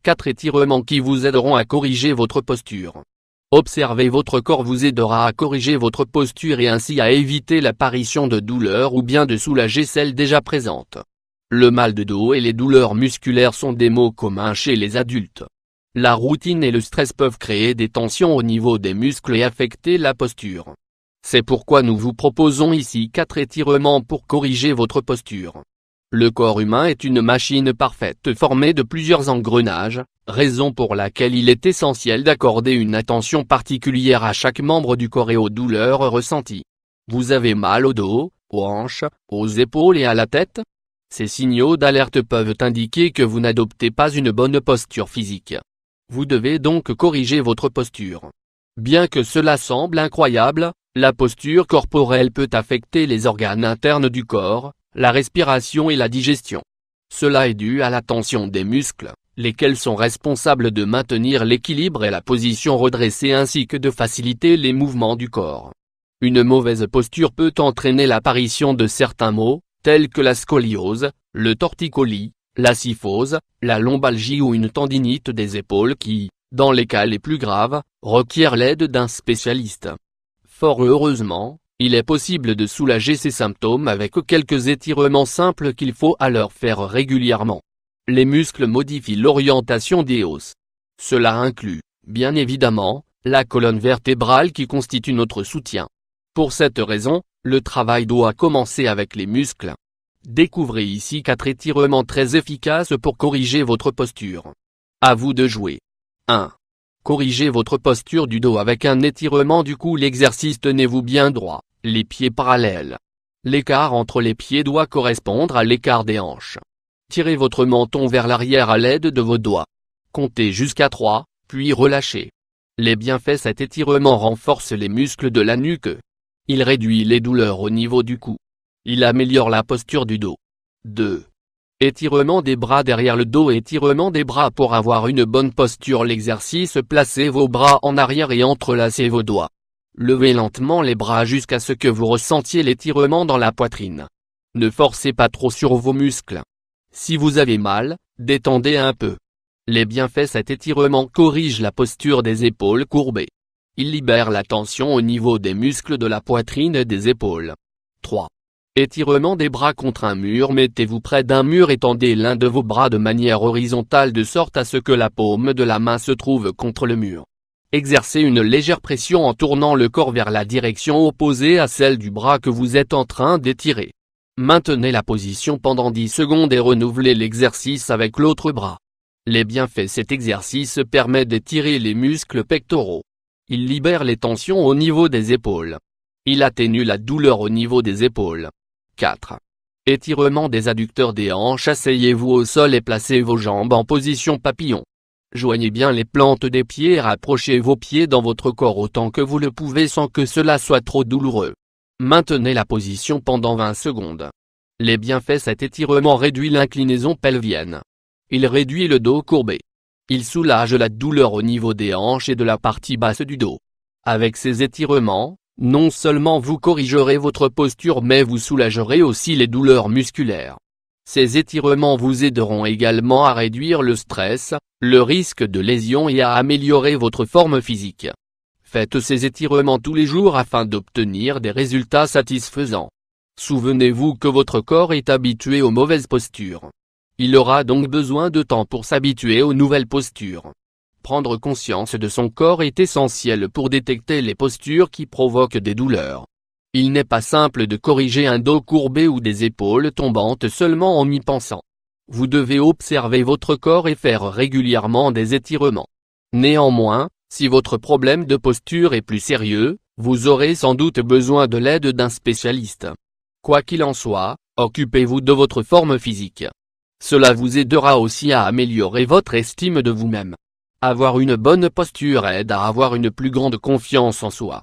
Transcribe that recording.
4 étirements qui vous aideront à corriger votre posture. Observer votre corps vous aidera à corriger votre posture et ainsi à éviter l'apparition de douleurs ou bien de soulager celles déjà présentes. Le mal de dos et les douleurs musculaires sont des maux communs chez les adultes. La routine et le stress peuvent créer des tensions au niveau des muscles et affecter la posture. C'est pourquoi nous vous proposons ici 4 étirements pour corriger votre posture. Le corps humain est une machine parfaite formée de plusieurs engrenages, raison pour laquelle il est essentiel d'accorder une attention particulière à chaque membre du corps et aux douleurs ressenties. Vous avez mal au dos, aux hanches, aux épaules et à la tête? Ces signaux d'alerte peuvent indiquer que vous n'adoptez pas une bonne posture physique. Vous devez donc corriger votre posture. Bien que cela semble incroyable, la posture corporelle peut affecter les organes internes du corps, la respiration et la digestion. Cela est dû à la tension des muscles, lesquels sont responsables de maintenir l'équilibre et la position redressée ainsi que de faciliter les mouvements du corps. Une mauvaise posture peut entraîner l'apparition de certains maux, tels que la scoliose, le torticolis, la kyphose, la lombalgie ou une tendinite des épaules qui, dans les cas les plus graves, requièrent l'aide d'un spécialiste. Fort heureusement, il est possible de soulager ces symptômes avec quelques étirements simples qu'il faut alors faire régulièrement. Les muscles modifient l'orientation des os. Cela inclut, bien évidemment, la colonne vertébrale qui constitue notre soutien. Pour cette raison, le travail doit commencer avec les muscles. Découvrez ici 4 étirements très efficaces pour corriger votre posture. À vous de jouer. 1. Corrigez votre posture du dos avec un étirement du cou. L'exercice. Tenez-vous bien droit, les pieds parallèles. L'écart entre les pieds doit correspondre à l'écart des hanches. Tirez votre menton vers l'arrière à l'aide de vos doigts. Comptez jusqu'à 3, puis relâchez. Les bienfaits. Cet étirement renforce les muscles de la nuque. Il réduit les douleurs au niveau du cou. Il améliore la posture du dos. 2. Étirement des bras derrière le dos. Étirement des bras pour avoir une bonne posture. L'exercice. Placez vos bras en arrière et entrelacez vos doigts. Levez lentement les bras jusqu'à ce que vous ressentiez l'étirement dans la poitrine. Ne forcez pas trop sur vos muscles. Si vous avez mal, détendez un peu. Les bienfaits. Cet étirement corrige la posture des épaules courbées. Il libère la tension au niveau des muscles de la poitrine et des épaules. 3. Étirement des bras contre un mur. Mettez-vous près d'un mur et tendez l'un de vos bras de manière horizontale de sorte à ce que la paume de la main se trouve contre le mur. Exercez une légère pression en tournant le corps vers la direction opposée à celle du bras que vous êtes en train d'étirer. Maintenez la position pendant 10 secondes et renouvelez l'exercice avec l'autre bras. Les bienfaits. Cet exercice permet d'étirer les muscles pectoraux. Il libère les tensions au niveau des épaules. Il atténue la douleur au niveau des épaules. 4. Étirement des adducteurs des hanches. Asseyez-vous au sol et placez vos jambes en position papillon. Joignez bien les plantes des pieds et rapprochez vos pieds dans votre corps autant que vous le pouvez sans que cela soit trop douloureux. Maintenez la position pendant 20 secondes. Les bienfaits. Cet étirement réduit l'inclinaison pelvienne. Il réduit le dos courbé. Il soulage la douleur au niveau des hanches et de la partie basse du dos. Avec ces étirements, non seulement vous corrigerez votre posture mais vous soulagerez aussi les douleurs musculaires. Ces étirements vous aideront également à réduire le stress, le risque de lésion et à améliorer votre forme physique. Faites ces étirements tous les jours afin d'obtenir des résultats satisfaisants. Souvenez-vous que votre corps est habitué aux mauvaises postures. Il aura donc besoin de temps pour s'habituer aux nouvelles postures. Prendre conscience de son corps est essentiel pour détecter les postures qui provoquent des douleurs. Il n'est pas simple de corriger un dos courbé ou des épaules tombantes seulement en y pensant. Vous devez observer votre corps et faire régulièrement des étirements. Néanmoins, si votre problème de posture est plus sérieux, vous aurez sans doute besoin de l'aide d'un spécialiste. Quoi qu'il en soit, occupez-vous de votre forme physique. Cela vous aidera aussi à améliorer votre estime de vous-même. Avoir une bonne posture aide à avoir une plus grande confiance en soi.